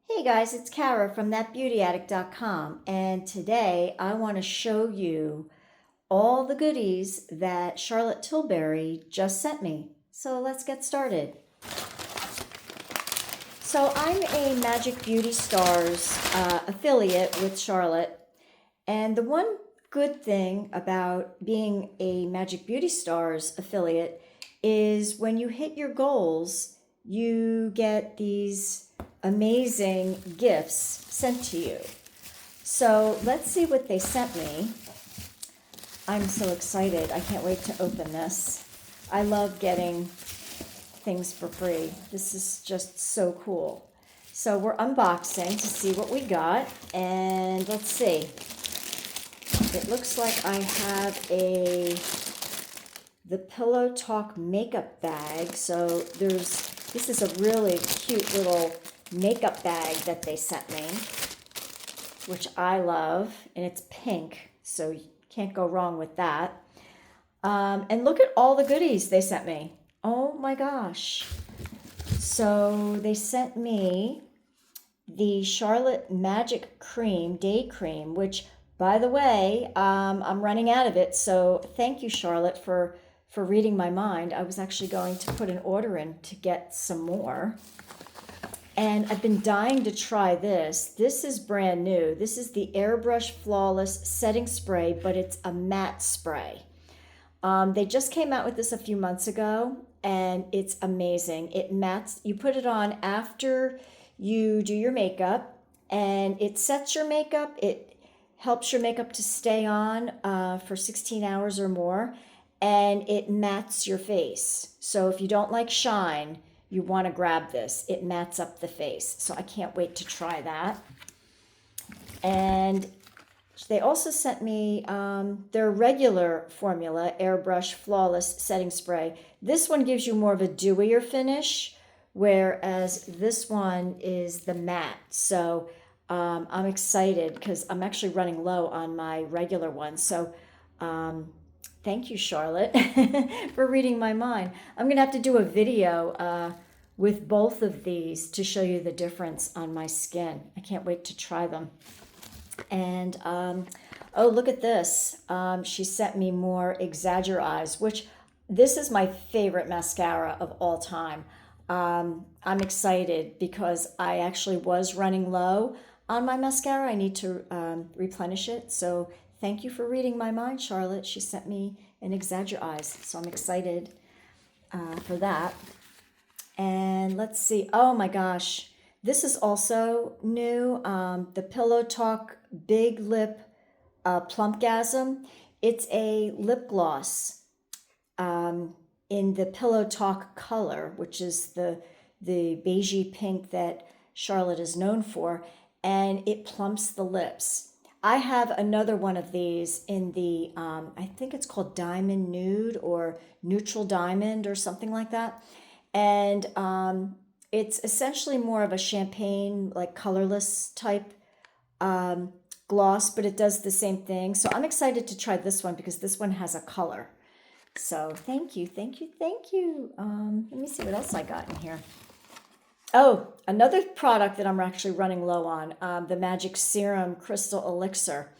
Hey guys, it's Kara from thatbeautyaddict.com, and today I want to show you all the goodies that Charlotte Tilbury just sent me. So let's get started. So I'm a Magic Beauty Stars affiliate with Charlotte, and the one good thing about being a Magic Beauty Stars affiliate is when you hit your goals, you get these amazing gifts sent to you. So let's see what they sent me. I'm so excited. I can't wait to open this. I love getting things for free. This is just so cool. So we're unboxing to see what we got, and let's see. It looks like I have the Pillow Talk makeup bag. So this is a really cute little makeup bag that they sent me, which I love, and it's pink, so you can't go wrong with that. And look at all the goodies they sent me. Oh my gosh. So they sent me the Charlotte Magic Cream Day Cream, which, by the way, I'm running out of it, so thank you, Charlotte, for reading my mind. I was actually going to put an order in to get some more. And I've been dying to try this. This is brand new. This is the Airbrush Flawless Setting Spray, but it's a matte spray. They just came out with this a few months ago, and it's amazing. It mattes. You put it on after you do your makeup, and it sets your makeup. It helps your makeup to stay on for 16 hours or more, and it mattes your face. So if you don't like shine, you want to grab this. It mattes up the face. So I can't wait to try that. And they also sent me their regular formula, Airbrush Flawless Setting Spray. This one gives you more of a dewier finish, whereas this one is the matte. So I'm excited because I'm actually running low on my regular one. So thank you, Charlotte, for reading my mind. I'm going to have to do a video with both of these to show you the difference on my skin. I can't wait to try them. And oh, look at this. She sent me more Exagger Eyes, which this is my favorite mascara of all time. I'm excited because I actually was running low on my mascara. I need to replenish it. So thank you for reading my mind, Charlotte. She sent me an Exagger Eyes, so I'm excited for that. And let's see. Oh my gosh. This is also new. The Pillow Talk Big Lip Plumpgasm. It's a lip gloss in the Pillow Talk color, which is the beigey pink that Charlotte is known for, and it plumps the lips. I have another one of these in the, I think it's called Diamond Nude or Neutral Diamond or something like that. And it's essentially more of a champagne, like colorless type gloss, but it does the same thing. So I'm excited to try this one because this one has a color. So thank you, thank you, thank you. Let me see what else I got in here. Oh, another product that I'm actually running low on, the Magic Serum Crystal Elixir.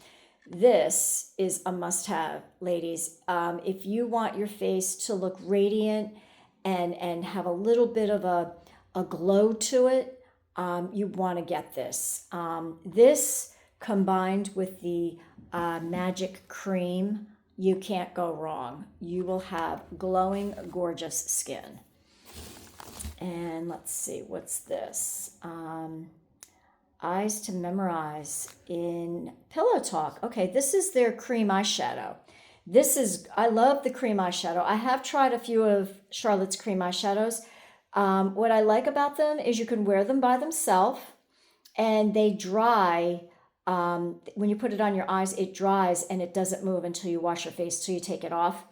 This is a must-have, ladies. If you want your face to look radiant and have a little bit of a glow to it, you want to get this. This combined with the Magic Cream, you can't go wrong. You will have glowing, gorgeous skin. And let's see, what's this? Eyes to Memorize in Pillow Talk. Okay, this is their cream eyeshadow. I love the cream eyeshadow. I have tried a few of Charlotte's cream eyeshadows. What I like about them is you can wear them by themselves and they dry. When you put it on your eyes, it dries and it doesn't move until you wash your face, till you take it off.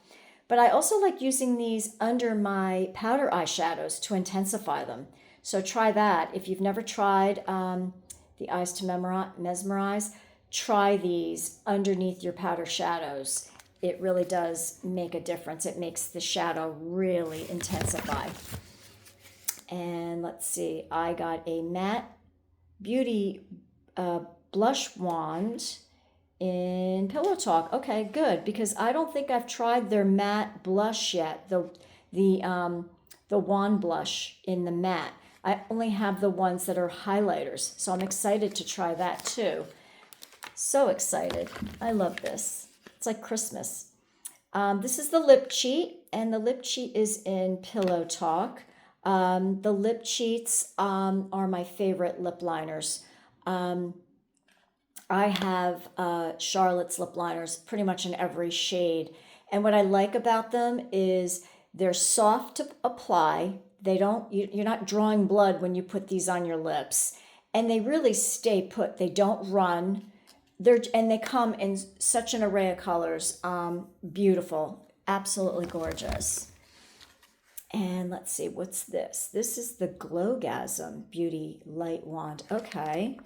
But I also like using these under my powder eyeshadows to intensify them. So try that. If you've never tried the Eyes to Mesmerize, try these underneath your powder shadows. It really does make a difference. It makes the shadow really intensify. And let's see, I got a matte Beauty blush wand in Pillow Talk. Okay, good, because I don't think I've tried their matte blush yet. The wand blush in the matte. I only have the ones that are highlighters, so I'm excited to try that too. So excited. I love this. It's like Christmas. This is the lip cheat, and the lip cheat is in Pillow Talk. The lip cheats are my favorite lip liners. I have Charlotte's lip liners pretty much in every shade. And what I like about them is they're soft to apply. You're not drawing blood when you put these on your lips. And they really stay put. They don't run. And they come in such an array of colors. Beautiful. Absolutely gorgeous. And let's see, what's this? This is the Glowgasm Beauty Light Wand. Okay.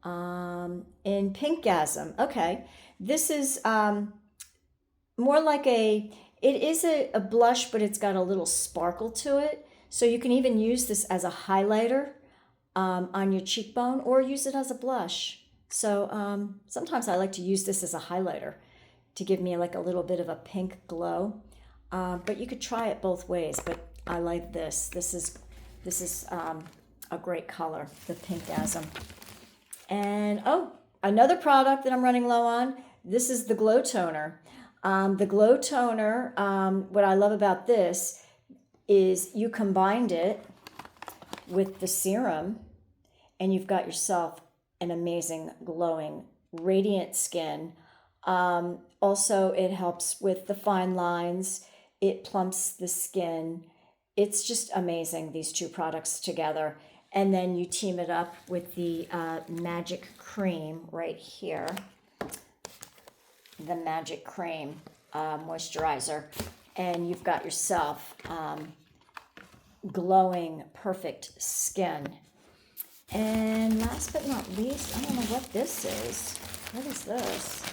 In Pinkgasm. Okay. This is more like it is a blush, but it's got a little sparkle to it. So you can even use this as a highlighter on your cheekbone, or use it as a blush. So sometimes I like to use this as a highlighter to give me like a little bit of a pink glow. But you could try it both ways, but I like this. This is a great color, the Pinkgasm. And another product that I'm running low on, this is the Glow Toner. The Glow Toner, what I love about this is you combined it with the serum, and you've got yourself an amazing, glowing, radiant skin. Also, it helps with the fine lines. It plumps the skin. It's just amazing, these two products together. And then you team it up with the Magic Cream right here. The Magic Cream moisturizer. And you've got yourself glowing, perfect skin. And last but not least, I don't know what this is. What is this?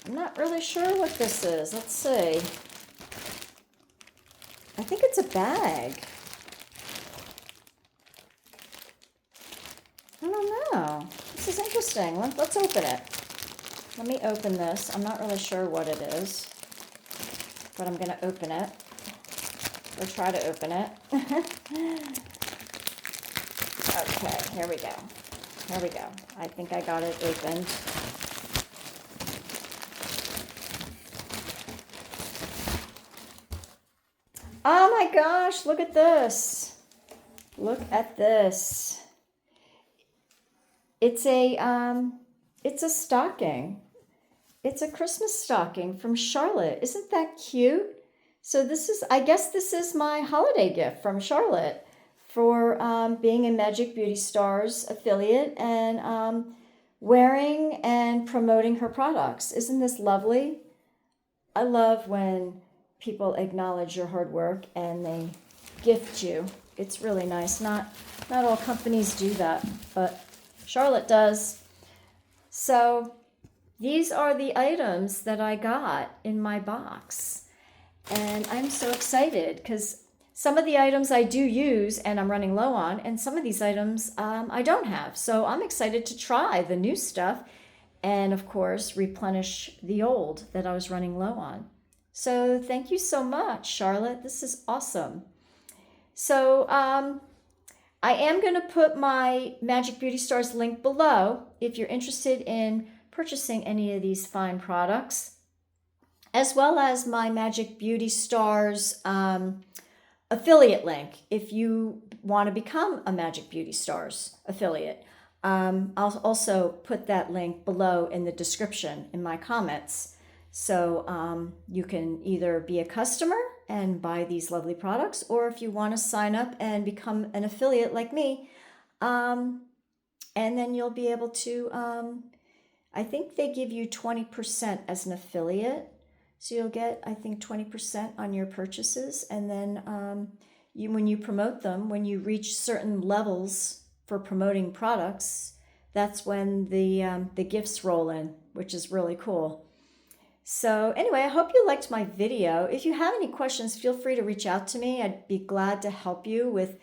I'm not really sure what this is. Let's see. I think it's a bag. I don't know. This is interesting. Let's open it. Let me open this. I'm not really sure what it is, but I'm going to open it. Or try to open it. Okay, here we go. Here we go. I think I got it opened. Oh my gosh, look at this. Look at this. It's a stocking. It's a Christmas stocking from Charlotte. Isn't that cute? So I guess this is my holiday gift from Charlotte for being a Magic Beauty Stars affiliate and wearing and promoting her products. Isn't this lovely? I love when people acknowledge your hard work and they gift you. It's really nice. Not all companies do that, but Charlotte does. So these are the items that I got in my box. And I'm so excited because some of the items I do use and I'm running low on, and some of these items I don't have. So I'm excited to try the new stuff and, of course, replenish the old that I was running low on. So thank you so much, Charlotte. This is awesome. So I am going to put my Magic Beauty Stars link below if you're interested in purchasing any of these fine products, as well as my Magic Beauty Stars affiliate link if you want to become a Magic Beauty Stars affiliate. I'll also put that link below in the description in my comments. So you can either be a customer and buy these lovely products, or if you want to sign up and become an affiliate like me, and then you'll be able to, I think they give you 20% as an affiliate. So you'll get, I think, 20% on your purchases. And then when you promote them, when you reach certain levels for promoting products, that's when the gifts roll in, which is really cool. So anyway, I hope you liked my video. If you have any questions, feel free to reach out to me. I'd be glad to help you with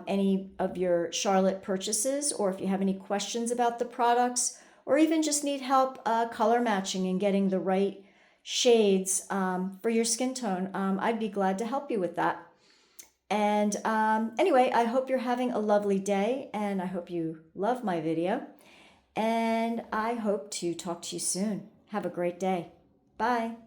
any of your Charlotte purchases, or if you have any questions about the products, or even just need help color matching and getting the right shades for your skin tone, I'd be glad to help you with that. And anyway, I hope you're having a lovely day, and I hope you love my video. And I hope to talk to you soon. Have a great day. Bye.